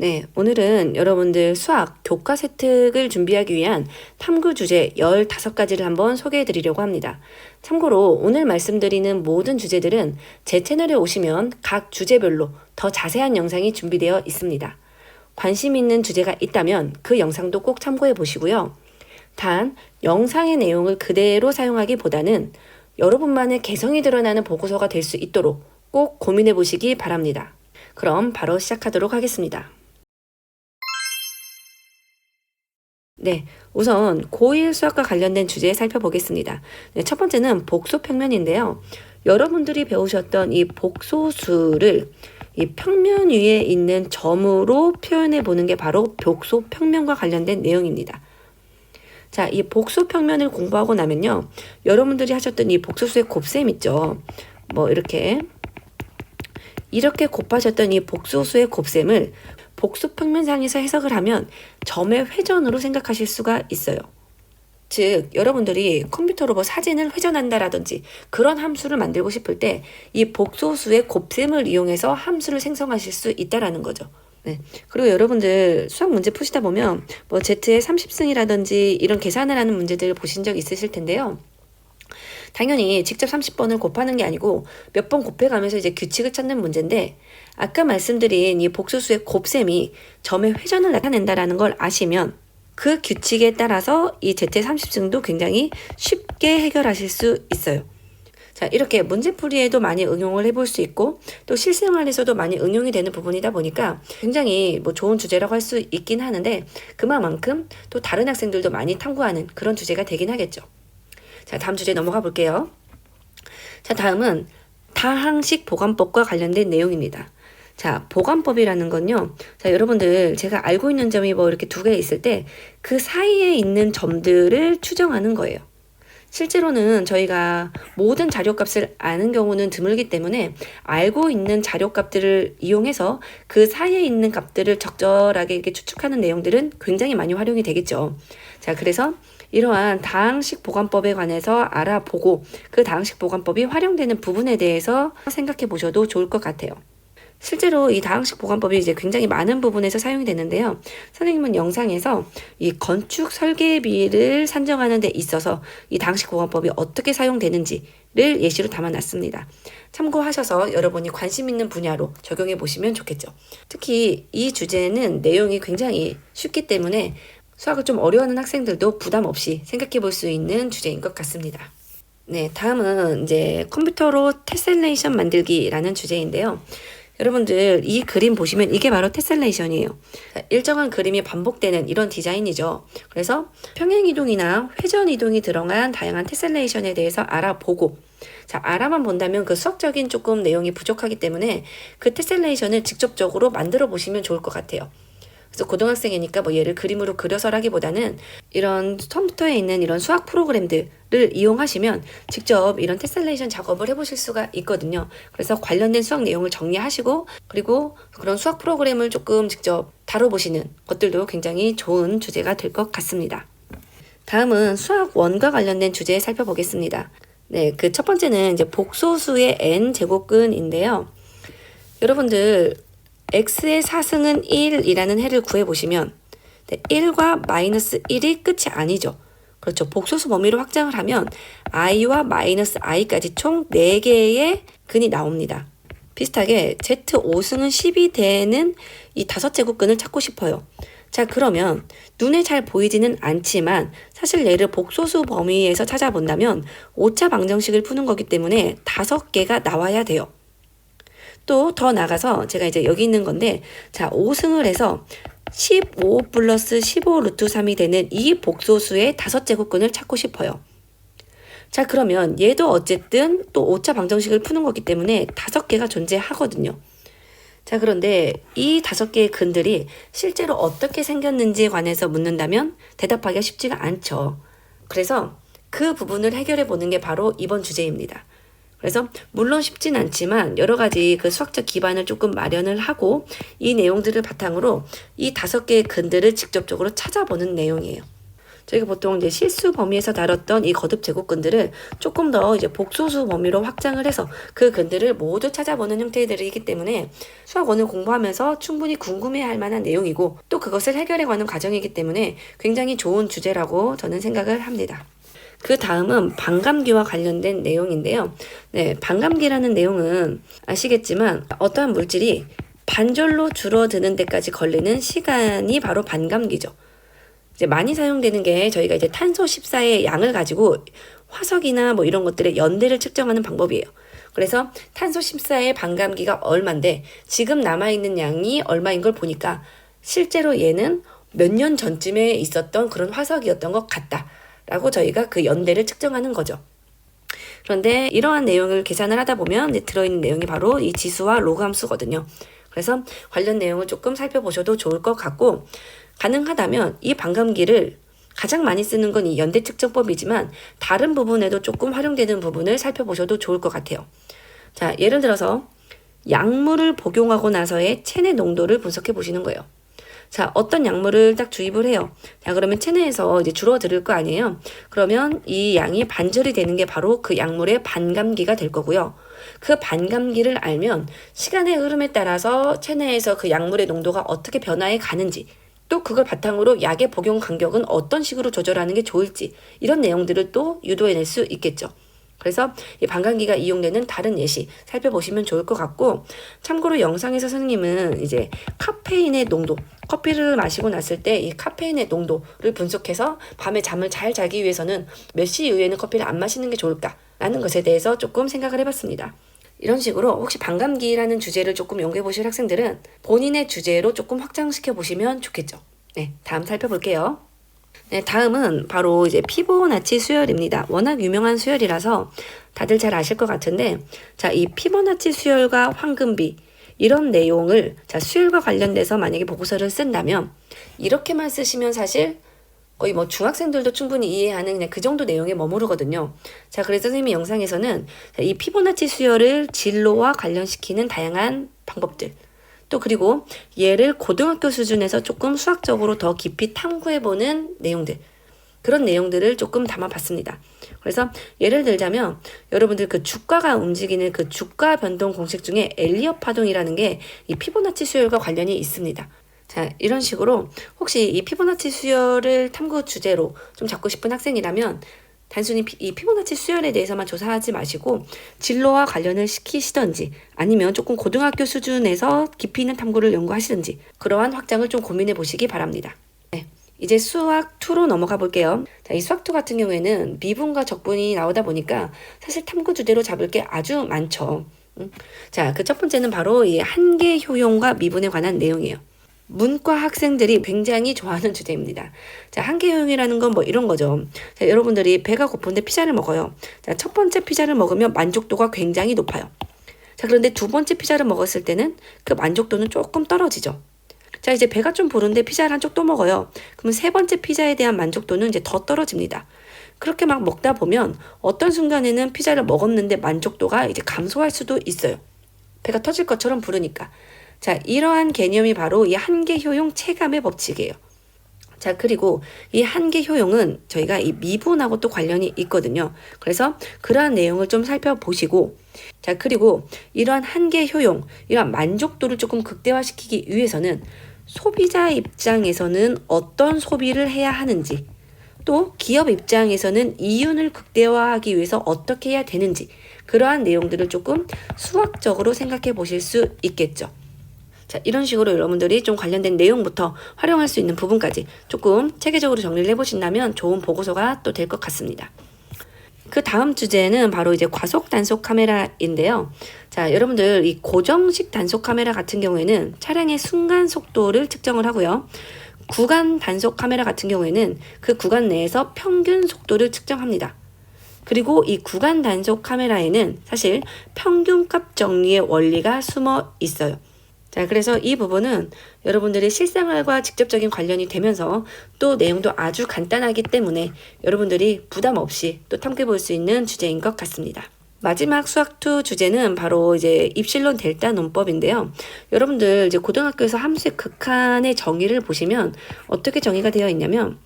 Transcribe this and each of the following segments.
네, 오늘은 여러분들 수학 교과 세특을 준비하기 위한 탐구 주제 15가지를 한번 소개해 드리려고 합니다. 참고로 오늘 말씀드리는 모든 주제들은 제 채널에 오시면 각 주제별로 더 자세한 영상이 준비되어 있습니다. 관심 있는 주제가 있다면 그 영상도 꼭 참고해 보시고요. 단, 영상의 내용을 그대로 사용하기보다는 여러분만의 개성이 드러나는 보고서가 될 수 있도록 꼭 고민해 보시기 바랍니다. 그럼 바로 시작하도록 하겠습니다. 네, 우선 고1 수학과 관련된 주제 살펴보겠습니다. 네, 첫 번째는 복소평면인데요. 여러분들이 배우셨던 이 복소수를 이 평면 위에 있는 점으로 표현해 보는 게 바로 복소평면과 관련된 내용입니다. 자, 이 복소평면을 공부하고 나면요. 여러분들이 하셨던 이 복소수의 곱셈 있죠. 뭐 이렇게 곱하셨던 이 복소수의 곱셈을 복소평면상에서 해석을 하면 점의 회전으로 생각하실 수가 있어요. 즉, 여러분들이 컴퓨터로 뭐 사진을 회전한다라든지 그런 함수를 만들고 싶을 때 이 복소수의 곱셈을 이용해서 함수를 생성하실 수 있다라는 거죠. 네. 그리고 여러분들 수학 문제 푸시다 보면 뭐 Z의 30승이라든지 이런 계산을 하는 문제들을 보신 적 있으실 텐데요. 당연히 직접 30번을 곱하는 게 아니고 몇 번 곱해가면서 이제 규칙을 찾는 문제인데 아까 말씀드린 이 복소수의 곱셈이 점의 회전을 나타낸다라는 걸 아시면 그 규칙에 따라서 이 Z의 30승도 굉장히 쉽게 해결하실 수 있어요. 자, 이렇게 문제풀이에도 많이 응용을 해볼 수 있고 또 실생활에서도 많이 응용이 되는 부분이다 보니까 굉장히 뭐 좋은 주제라고 할 수 있긴 하는데 그만큼 또 다른 학생들도 많이 탐구하는 그런 주제가 되긴 하겠죠. 자, 다음 주제 넘어가 볼게요. 자, 다음은 다항식 보관법과 관련된 내용입니다. 자, 보관법이라는 건요. 자, 여러분들 제가 알고 있는 점이 뭐 이렇게 두 개 있을 때 그 사이에 있는 점들을 추정하는 거예요. 실제로는 저희가 모든 자료값을 아는 경우는 드물기 때문에 알고 있는 자료값들을 이용해서 그 사이에 있는 값들을 적절하게 이렇게 추측하는 내용들은 굉장히 많이 활용이 되겠죠. 자, 그래서 이러한 다항식 보관법에 관해서 알아보고 그 다항식 보관법이 활용되는 부분에 대해서 생각해 보셔도 좋을 것 같아요. 실제로 이 다항식 보관법이 이제 굉장히 많은 부분에서 사용이 되는데요. 선생님은 영상에서 이 건축 설계비를 산정하는 데 있어서 이 다항식 보관법이 어떻게 사용되는지를 예시로 담아놨습니다. 참고하셔서 여러분이 관심 있는 분야로 적용해 보시면 좋겠죠. 특히 이 주제는 내용이 굉장히 쉽기 때문에 수학을 좀 어려워하는 학생들도 부담 없이 생각해 볼 수 있는 주제인 것 같습니다. 네, 다음은 이제 컴퓨터로 테셀레이션 만들기라는 주제인데요. 여러분들 이 그림 보시면 이게 바로 테셀레이션이에요. 일정한 그림이 반복되는 이런 디자인이죠. 그래서 평행이동이나 회전이동이 들어간 다양한 테셀레이션에 대해서 알아보고 자, 알아만 본다면 그 수학적인 조금 내용이 부족하기 때문에 그 테셀레이션을 직접적으로 만들어 보시면 좋을 것 같아요. 그래서 고등학생이니까 뭐 얘를 그림으로 그려서라기보다는 이런 컴퓨터에 있는 이런 수학 프로그램들을 이용하시면 직접 이런 테셀레이션 작업을 해보실 수가 있거든요. 그래서 관련된 수학 내용을 정리하시고 그리고 그런 수학 프로그램을 조금 직접 다뤄보시는 것들도 굉장히 좋은 주제가 될 것 같습니다. 다음은 수학 원과 관련된 주제 살펴보겠습니다. 네, 그 첫 번째는 이제 복소수의 n 제곱근인데요. 여러분들 x의 4승은 1이라는 해를 구해보시면 1과 마이너스 1이 끝이 아니죠. 그렇죠. 복소수 범위로 확장을 하면 i와 마이너스 i까지 총 4개의 근이 나옵니다. 비슷하게 z5승은 10이 되는 이 5제곱근을 찾고 싶어요. 자, 그러면 눈에 잘 보이지는 않지만 사실 얘를 복소수 범위에서 찾아본다면 오차 방정식을 푸는 거기 때문에 5개가 나와야 돼요. 또 더 나가서 제가 이제 여기 있는 건데 자 5승을 해서 15 플러스 15 루트 3이 되는 이 복소수의 5제곱근을 찾고 싶어요. 자, 그러면 얘도 어쨌든 또 오차 방정식을 푸는 거기 때문에 5개가 존재하거든요. 자, 그런데 이 5개의 근들이 실제로 어떻게 생겼는지에 관해서 묻는다면 대답하기가 쉽지가 않죠. 그래서 그 부분을 해결해 보는 게 바로 이번 주제입니다. 그래서 물론 쉽진 않지만 여러 가지 그 수학적 기반을 조금 마련을 하고 이 내용들을 바탕으로 이 5개의 근들을 직접적으로 찾아보는 내용이에요. 저희가 보통 이제 실수 범위에서 다뤘던 이 거듭 제곱근들을 조금 더 이제 복소수 범위로 확장을 해서 그 근들을 모두 찾아보는 형태들이기 때문에 수학 1을 공부하면서 충분히 궁금해할 만한 내용이고 또 그것을 해결해가는 과정이기 때문에 굉장히 좋은 주제라고 저는 생각을 합니다. 그 다음은 반감기와 관련된 내용인데요. 네, 반감기라는 내용은 아시겠지만 어떠한 물질이 반절로 줄어드는 데까지 걸리는 시간이 바로 반감기죠. 이제 많이 사용되는 게 저희가 이제 탄소 14의 양을 가지고 화석이나 뭐 이런 것들의 연대를 측정하는 방법이에요. 그래서 탄소 14의 반감기가 얼만데 지금 남아있는 양이 얼마인 걸 보니까 실제로 얘는 몇 년 전쯤에 있었던 그런 화석이었던 것 같다. 라고 저희가 그 연대를 측정하는 거죠. 그런데 이러한 내용을 계산을 하다 보면 들어있는 내용이 바로 이 지수와 로그 함수거든요. 그래서 관련 내용을 조금 살펴보셔도 좋을 것 같고 가능하다면 이 반감기를 가장 많이 쓰는 건 이 연대 측정법이지만 다른 부분에도 조금 활용되는 부분을 살펴보셔도 좋을 것 같아요. 자, 예를 들어서 약물을 복용하고 나서의 체내 농도를 분석해 보시는 거예요. 자, 어떤 약물을 딱 주입을 해요. 자, 그러면 체내에서 이제 줄어들 거 아니에요. 그러면 이 양이 반절이 되는 게 바로 그 약물의 반감기가 될 거고요. 그 반감기를 알면 시간의 흐름에 따라서 체내에서 그 약물의 농도가 어떻게 변화해 가는지 또 그걸 바탕으로 약의 복용 간격은 어떤 식으로 조절하는 게 좋을지 이런 내용들을 또 유도해낼 수 있겠죠. 그래서 이 반감기가 이용되는 다른 예시 살펴보시면 좋을 것 같고 참고로 영상에서 선생님은 이제 카페인의 농도 커피를 마시고 났을 때 이 카페인의 농도를 분석해서 밤에 잠을 잘 자기 위해서는 몇 시 이후에는 커피를 안 마시는 게 좋을까라는 것에 대해서 조금 생각을 해봤습니다. 이런 식으로 혹시 반감기라는 주제를 조금 연구해 보실 학생들은 본인의 주제로 조금 확장시켜 보시면 좋겠죠. 네, 다음 살펴볼게요. 네, 다음은 바로 이제 피보나치 수열입니다. 워낙 유명한 수열이라서 다들 잘 아실 것 같은데, 자, 이 피보나치 수열과 황금비 이런 내용을 자, 수열과 관련돼서 만약에 보고서를 쓴다면 이렇게만 쓰시면 사실 거의 뭐 중학생들도 충분히 이해하는 그냥 그 정도 내용에 머무르거든요. 자, 그래서 선생님이 영상에서는 이 피보나치 수열을 진로와 관련시키는 다양한 방법들 또 그리고 얘를 고등학교 수준에서 조금 수학적으로 더 깊이 탐구해보는 내용들 그런 내용들을 조금 담아봤습니다. 그래서 예를 들자면 여러분들 그 주가가 움직이는 그 주가 변동 공식 중에 엘리엇 파동이라는 게 이 피보나치 수열과 관련이 있습니다. 자, 이런 식으로 혹시 이 피보나치 수열을 탐구 주제로 좀 잡고 싶은 학생이라면 단순히 이 피보나치 수열에 대해서만 조사하지 마시고 진로와 관련을 시키시던지 아니면 조금 고등학교 수준에서 깊이 있는 탐구를 연구하시든지 그러한 확장을 좀 고민해 보시기 바랍니다. 네, 이제 수학 2로 넘어가 볼게요. 자, 이 수학 2 같은 경우에는 미분과 적분이 나오다 보니까 사실 탐구 주제로 잡을 게 아주 많죠. 자, 그 첫 번째는 바로 이 한계 효용과 미분에 관한 내용이에요. 문과 학생들이 굉장히 좋아하는 주제입니다. 자, 한계 효용이라는 건 뭐 이런 거죠. 자, 여러분들이 배가 고픈데 피자를 먹어요. 자, 첫 번째 피자를 먹으면 만족도가 굉장히 높아요. 자, 그런데 두 번째 피자를 먹었을 때는 그 만족도는 조금 떨어지죠. 자, 이제 배가 좀 부른데 피자를 한쪽 또 먹어요. 그러면 세 번째 피자에 대한 만족도는 이제 더 떨어집니다. 그렇게 막 먹다 보면 어떤 순간에는 피자를 먹었는데 만족도가 이제 감소할 수도 있어요. 배가 터질 것처럼 부르니까. 자, 이러한 개념이 바로 이 한계 효용 체감의 법칙이에요. 자, 그리고 이 한계 효용은 저희가 이 미분하고 또 관련이 있거든요. 그래서 그러한 내용을 좀 살펴보시고, 자, 그리고 이러한 한계 효용, 이러한 만족도를 조금 극대화시키기 위해서는 소비자 입장에서는 어떤 소비를 해야 하는지, 또 기업 입장에서는 이윤을 극대화하기 위해서 어떻게 해야 되는지, 그러한 내용들을 조금 수학적으로 생각해 보실 수 있겠죠. 자, 이런 식으로 여러분들이 좀 관련된 내용부터 활용할 수 있는 부분까지 조금 체계적으로 정리를 해보신다면 좋은 보고서가 또 될 것 같습니다. 그 다음 주제는 바로 이제 과속 단속 카메라인데요. 자, 여러분들 이 고정식 단속 카메라 같은 경우에는 차량의 순간 속도를 측정을 하고요. 구간 단속 카메라 같은 경우에는 그 구간 내에서 평균 속도를 측정합니다. 그리고 이 구간 단속 카메라에는 사실 평균값 정리의 원리가 숨어 있어요. 자, 그래서 이 부분은 여러분들의 실생활과 직접적인 관련이 되면서 또 내용도 아주 간단하기 때문에 여러분들이 부담 없이 또 탐구해 볼 수 있는 주제인 것 같습니다. 마지막 수학2 주제는 바로 이제 입실론 델타 논법인데요. 여러분들 이제 고등학교에서 함수의 극한의 정의를 보시면 어떻게 정의가 되어 있냐면,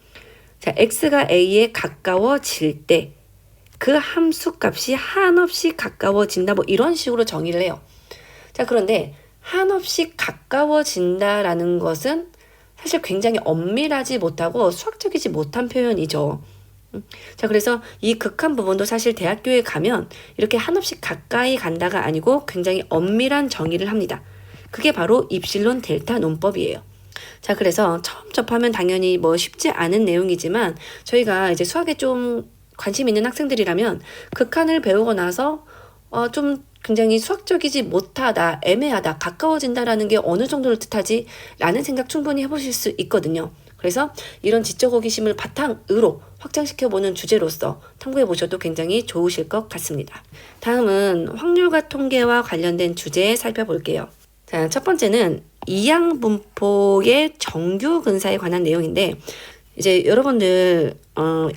자, x가 a에 가까워질 때 그 함수 값이 한없이 가까워진다. 뭐 이런 식으로 정의를 해요. 자, 그런데 한없이 가까워진다라는 것은 사실 굉장히 엄밀하지 못하고 수학적이지 못한 표현이죠. 자, 그래서 이 극한 부분도 사실 대학교에 가면 이렇게 한없이 가까이 간다가 아니고 굉장히 엄밀한 정의를 합니다. 그게 바로 입실론 델타 논법이에요. 자, 그래서 처음 접하면 당연히 뭐 쉽지 않은 내용이지만 저희가 이제 수학에 좀 관심 있는 학생들이라면 극한을 배우고 나서 좀 굉장히 수학적이지 못하다, 애매하다, 가까워진다라는 게 어느 정도를 뜻하지? 라는 생각 충분히 해보실 수 있거든요. 그래서 이런 지적 호기심을 바탕으로 확장시켜보는 주제로서 탐구해보셔도 굉장히 좋으실 것 같습니다. 다음은 확률과 통계와 관련된 주제 살펴볼게요. 자, 첫 번째는 이항분포의 정규 근사에 관한 내용인데, 이제 여러분들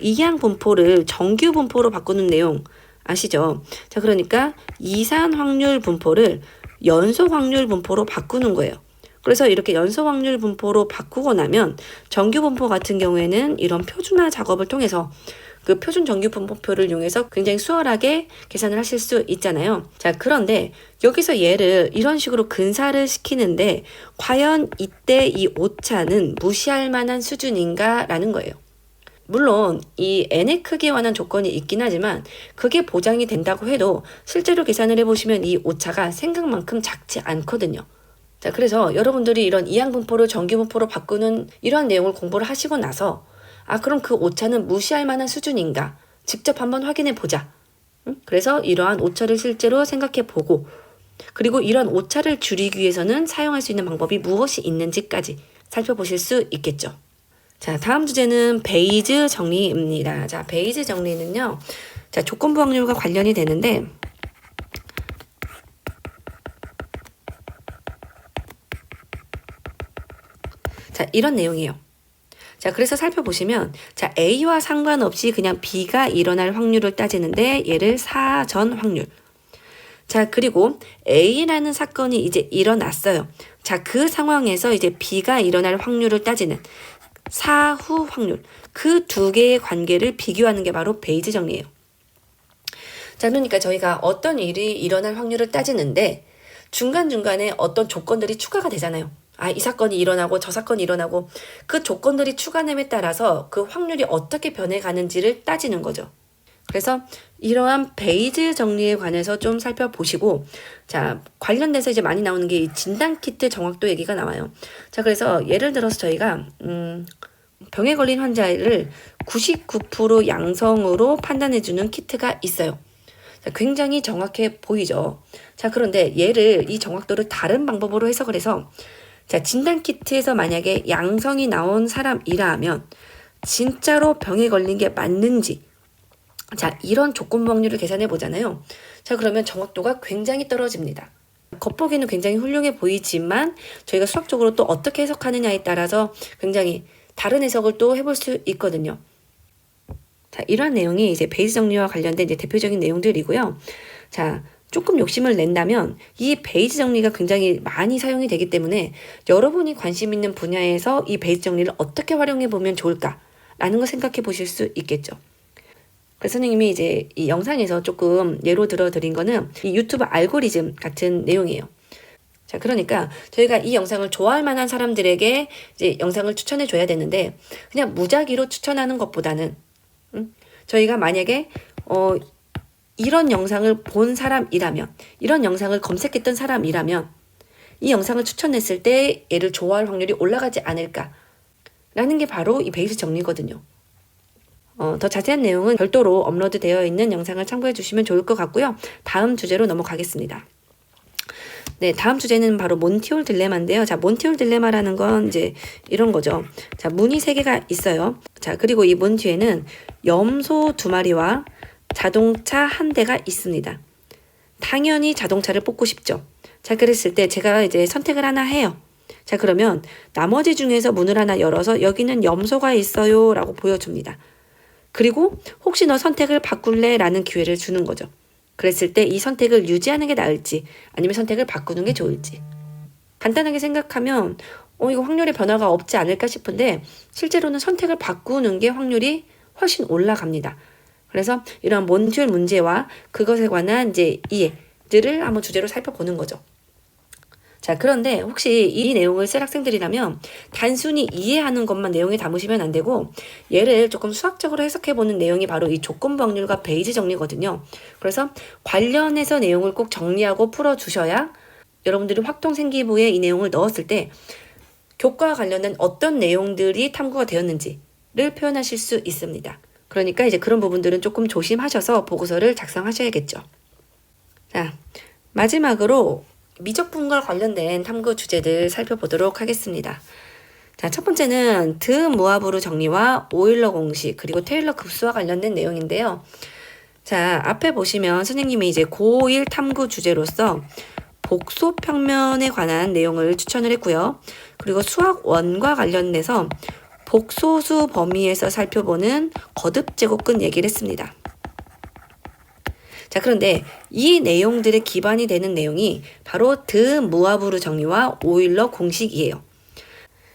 이항분포를 정규 분포로 바꾸는 내용 아시죠? 자, 그러니까 이산 확률 분포를 연속 확률 분포로 바꾸는 거예요. 그래서 이렇게 연속 확률 분포로 바꾸고 나면 정규 분포 같은 경우에는 이런 표준화 작업을 통해서 그 표준 정규 분포표를 이용해서 굉장히 수월하게 계산을 하실 수 있잖아요. 자, 그런데 여기서 얘를 이런 식으로 근사를 시키는데 과연 이때 이 오차는 무시할 만한 수준인가? 라는 거예요. 물론 이 n의 크기에 관한 조건이 있긴 하지만 그게 보장이 된다고 해도 실제로 계산을 해보시면 이 오차가 생각만큼 작지 않거든요. 자, 그래서 여러분들이 이런 이항분포를 정규분포로 바꾸는 이러한 내용을 공부를 하시고 나서 그럼 그 오차는 무시할 만한 수준인가? 직접 한번 확인해 보자. 그래서 이러한 오차를 실제로 생각해 보고 그리고 이런 오차를 줄이기 위해서는 사용할 수 있는 방법이 무엇이 있는지까지 살펴보실 수 있겠죠. 자, 다음 주제는 베이즈 정리입니다. 자, 베이즈 정리는요. 자, 조건부 확률과 관련이 되는데 자, 이런 내용이에요. 자, 그래서 살펴보시면 자, A와 상관없이 그냥 B가 일어날 확률을 따지는데 얘를 사전 확률. 자, 그리고 A라는 사건이 이제 일어났어요. 자, 그 상황에서 이제 B가 일어날 확률을 따지는 사후 확률. 그 두 개의 관계를 비교하는 게 바로 베이즈 정리예요. 자, 그러니까 저희가 어떤 일이 일어날 확률을 따지는데 중간중간에 어떤 조건들이 추가가 되잖아요. 이 사건이 일어나고 저 사건이 일어나고 그 조건들이 추가됨에 따라서 그 확률이 어떻게 변해가는지를 따지는 거죠. 그래서 이러한 베이즈 정리에 관해서 좀 살펴보시고 자, 관련돼서 이제 많이 나오는 게 이 진단키트 정확도 얘기가 나와요. 자, 그래서 예를 들어서 저희가 병에 걸린 환자를 99% 양성으로 판단해주는 키트가 있어요. 자, 굉장히 정확해 보이죠. 자, 그런데 얘를 이 정확도를 다른 방법으로 해석을 해서 자, 진단키트에서 만약에 양성이 나온 사람이라 면 진짜로 병에 걸린 게 맞는지 자, 이런 조건부 확률을 계산해 보잖아요. 자, 그러면 정확도가 굉장히 떨어집니다. 겉보기는 굉장히 훌륭해 보이지만 저희가 수학적으로 또 어떻게 해석하느냐에 따라서 굉장히 다른 해석을 또 해볼 수 있거든요. 자, 이러한 내용이 이제 베이스 정리와 관련된 이제 대표적인 내용들이고요. 자, 조금 욕심을 낸다면 이 베이스 정리가 굉장히 많이 사용이 되기 때문에 여러분이 관심 있는 분야에서 이 베이스 정리를 어떻게 활용해 보면 좋을까라는 걸 생각해 보실 수 있겠죠. 그래서 선생님이 이제 이 영상에서 조금 예로 들어 드린 거는 이 유튜브 알고리즘 같은 내용이에요. 자, 그러니까 저희가 이 영상을 좋아할 만한 사람들에게 이제 영상을 추천해 줘야 되는데 그냥 무작위로 추천하는 것보다는 저희가 만약에 이런 영상을 본 사람이라면 이런 영상을 검색했던 사람이라면 이 영상을 추천했을 때 얘를 좋아할 확률이 올라가지 않을까라는 게 바로 이 베이스 정리거든요. 더 자세한 내용은 별도로 업로드되어 있는 영상을 참고해 주시면 좋을 것 같고요. 다음 주제로 넘어가겠습니다. 네, 다음 주제는 바로 몬티올 딜레마인데요. 자, 몬티올 딜레마라는 건 이제 이런 거죠. 자, 문이 3개가 있어요. 자, 그리고 이 문 뒤에는 염소 2마리와 자동차 1대가 있습니다. 당연히 자동차를 뽑고 싶죠. 자, 그랬을 때 제가 이제 선택을 하나 해요. 자, 그러면 나머지 중에서 문을 하나 열어서 여기는 염소가 있어요 라고 보여줍니다. 그리고 혹시 너 선택을 바꿀래? 라는 기회를 주는 거죠. 그랬을 때 이 선택을 유지하는 게 나을지 아니면 선택을 바꾸는 게 좋을지 간단하게 생각하면 이거 확률의 변화가 없지 않을까 싶은데 실제로는 선택을 바꾸는 게 확률이 훨씬 올라갑니다. 그래서 이런 모듈 문제와 그것에 관한 이제 이해들을 한번 주제로 살펴보는 거죠. 자, 그런데 혹시 이 내용을 쓸 학생들이라면 단순히 이해하는 것만 내용에 담으시면 안 되고 얘를 조금 수학적으로 해석해보는 내용이 바로 이 조건부 확률과 베이지 정리거든요. 그래서 관련해서 내용을 꼭 정리하고 풀어주셔야 여러분들이 확동생기부에 이 내용을 넣었을 때 교과와 관련된 어떤 내용들이 탐구가 되었는지를 표현하실 수 있습니다. 그러니까 이제 그런 부분들은 조금 조심하셔서 보고서를 작성하셔야겠죠. 자, 마지막으로 미적분과 관련된 탐구 주제들 살펴보도록 하겠습니다. 자, 첫 번째는 드무아브르 정리와 오일러 공식 그리고 테일러 급수와 관련된 내용인데요. 자, 앞에 보시면 선생님이 이제 고1 탐구 주제로서 복소 평면에 관한 내용을 추천을 했고요. 그리고 수학 1과 관련돼서 복소수 범위에서 살펴보는 거듭 제곱근 얘기를 했습니다. 자, 그런데 이 내용들의 기반이 되는 내용이 바로 드무아브르 정리와 오일러 공식이에요.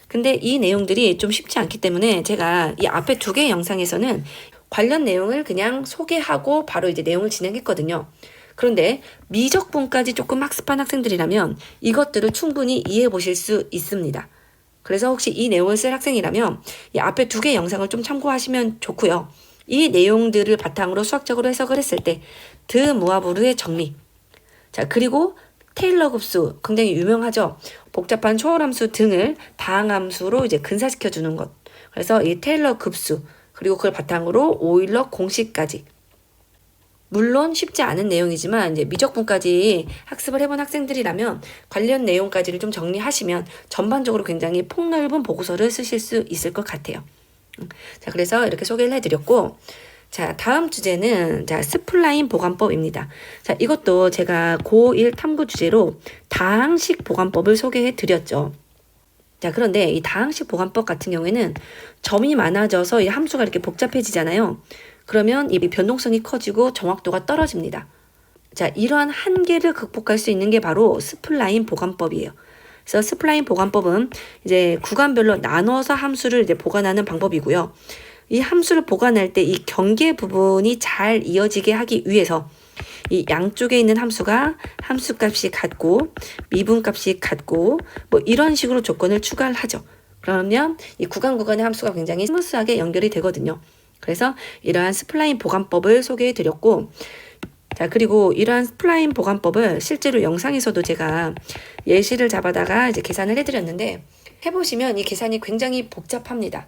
근데 이 내용들이 좀 쉽지 않기 때문에 제가 이 앞에 2개의 영상에서는 관련 내용을 그냥 소개하고 바로 이제 내용을 진행했거든요. 그런데 미적분까지 조금 학습한 학생들이라면 이것들을 충분히 이해해 보실 수 있습니다. 그래서 혹시 이 내용을 쓸 학생이라면 이 앞에 2개의 영상을 좀 참고하시면 좋고요. 이 내용들을 바탕으로 수학적으로 해석을 했을 때 드무아브르의 정리, 자, 그리고 테일러 급수 굉장히 유명하죠. 복잡한 초월함수 등을 다항함수로 이제 근사시켜 주는 것. 그래서 이 테일러 급수 그리고 그걸 바탕으로 오일러 공식까지. 물론 쉽지 않은 내용이지만 이제 미적분까지 학습을 해본 학생들이라면 관련 내용까지를 좀 정리하시면 전반적으로 굉장히 폭넓은 보고서를 쓰실 수 있을 것 같아요. 자, 그래서 이렇게 소개를 해드렸고, 자, 다음 주제는 자, 스플라인 보관법입니다. 자, 이것도 제가 고1 탐구 주제로 다항식 보관법을 소개해 드렸죠. 자, 그런데 이 다항식 보관법 같은 경우에는 점이 많아져서 이 함수가 이렇게 복잡해지잖아요. 그러면 이 변동성이 커지고 정확도가 떨어집니다. 자, 이러한 한계를 극복할 수 있는 게 바로 스플라인 보관법이에요. 그래서 스플라인 보관법은 이제 구간별로 나눠서 함수를 이제 보관하는 방법이고요. 이 함수를 보관할 때 이 경계 부분이 잘 이어지게 하기 위해서 이 양쪽에 있는 함수가 함수값이 같고 미분값이 같고 뭐 이런 식으로 조건을 추가를 하죠. 그러면 이 구간의 함수가 굉장히 스무스하게 연결이 되거든요. 그래서 이러한 스플라인 보관법을 소개해 드렸고, 자, 그리고 이러한 스플라인 보관법을 실제로 영상에서도 제가 예시를 잡아다가 이제 계산을 해드렸는데 해보시면 이 계산이 굉장히 복잡합니다.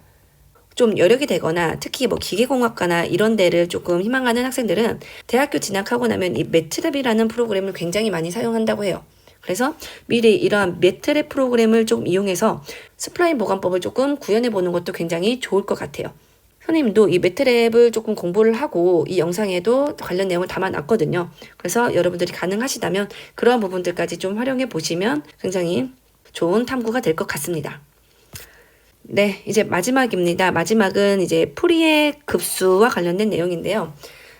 좀 여력이 되거나 특히 뭐 기계공학과나 이런 데를 조금 희망하는 학생들은 대학교 진학하고 나면 이 매트랩이라는 프로그램을 굉장히 많이 사용한다고 해요. 그래서 미리 이러한 매트랩 프로그램을 좀 이용해서 스플라인 보관법을 조금 구현해 보는 것도 굉장히 좋을 것 같아요. 선생님도 이 매트랩을 조금 공부를 하고 이 영상에도 관련 내용을 담아놨거든요. 그래서 여러분들이 가능하시다면 그런 부분들까지 좀 활용해 보시면 굉장히 좋은 탐구가 될 것 같습니다. 네, 이제 마지막입니다. 마지막은 이제 풀이의 급수와 관련된 내용인데요.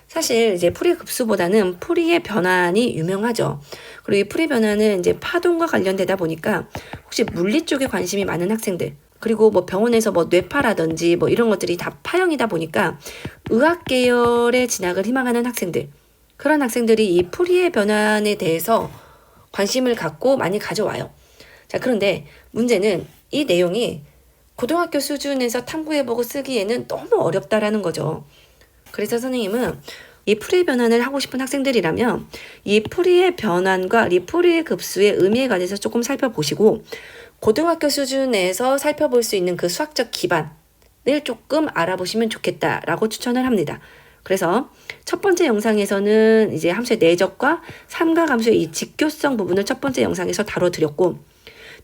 사실 이제 풀이의 급수보다는 풀이의 변환이 유명하죠. 그리고 이 풀이 변환은 이제 파동과 관련되다 보니까 혹시 물리 쪽에 관심이 많은 학생들, 그리고 뭐 병원에서 뭐 뇌파라든지 뭐 이런 것들이 다 파형이다 보니까 의학 계열에 진학을 희망하는 학생들, 그런 학생들이 이 풀이의 변환에 대해서 관심을 갖고 많이 가져와요. 자, 그런데 문제는 이 내용이 고등학교 수준에서 탐구해보고 쓰기에는 너무 어렵다라는 거죠. 그래서 선생님은 이 풀이의 변환을 하고 싶은 학생들이라면 이 풀이의 변환과 이 풀이의 급수의 의미에 관해서 조금 살펴보시고 고등학교 수준에서 살펴볼 수 있는 그 수학적 기반을 조금 알아보시면 좋겠다라고 추천을 합니다. 그래서 첫 번째 영상에서는 이제 함수의 내적과 삼각함수의 이 직교성 부분을 첫 번째 영상에서 다뤄드렸고,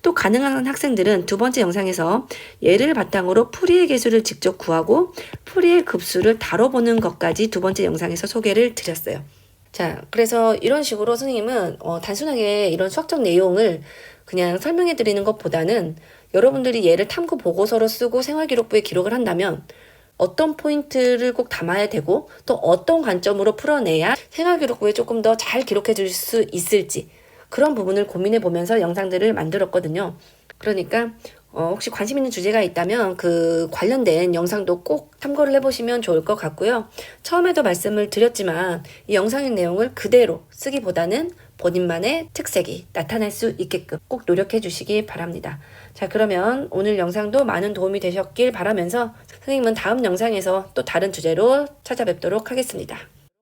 또 가능한 학생들은 두 번째 영상에서 얘를 바탕으로 풀이의 계수를 직접 구하고 풀이의 급수를 다뤄보는 것까지 두 번째 영상에서 소개를 드렸어요. 자, 그래서 이런 식으로 선생님은 단순하게 이런 수학적 내용을 그냥 설명해 드리는 것보다는 여러분들이 얘를 탐구 보고서로 쓰고 생활기록부에 기록을 한다면 어떤 포인트를 꼭 담아야 되고 또 어떤 관점으로 풀어내야 생활기록부에 조금 더 잘 기록해 줄 수 있을지 그런 부분을 고민해 보면서 영상들을 만들었거든요. 그러니까 혹시 관심 있는 주제가 있다면 그 관련된 영상도 꼭 참고를 해보시면 좋을 것 같고요. 처음에도 말씀을 드렸지만 이 영상의 내용을 그대로 쓰기보다는 본인만의 특색이 나타날 수 있게끔 꼭 노력해 주시기 바랍니다. 자, 그러면 오늘 영상도 많은 도움이 되셨길 바라면서 선생님은 다음 영상에서 또 다른 주제로 찾아뵙도록 하겠습니다.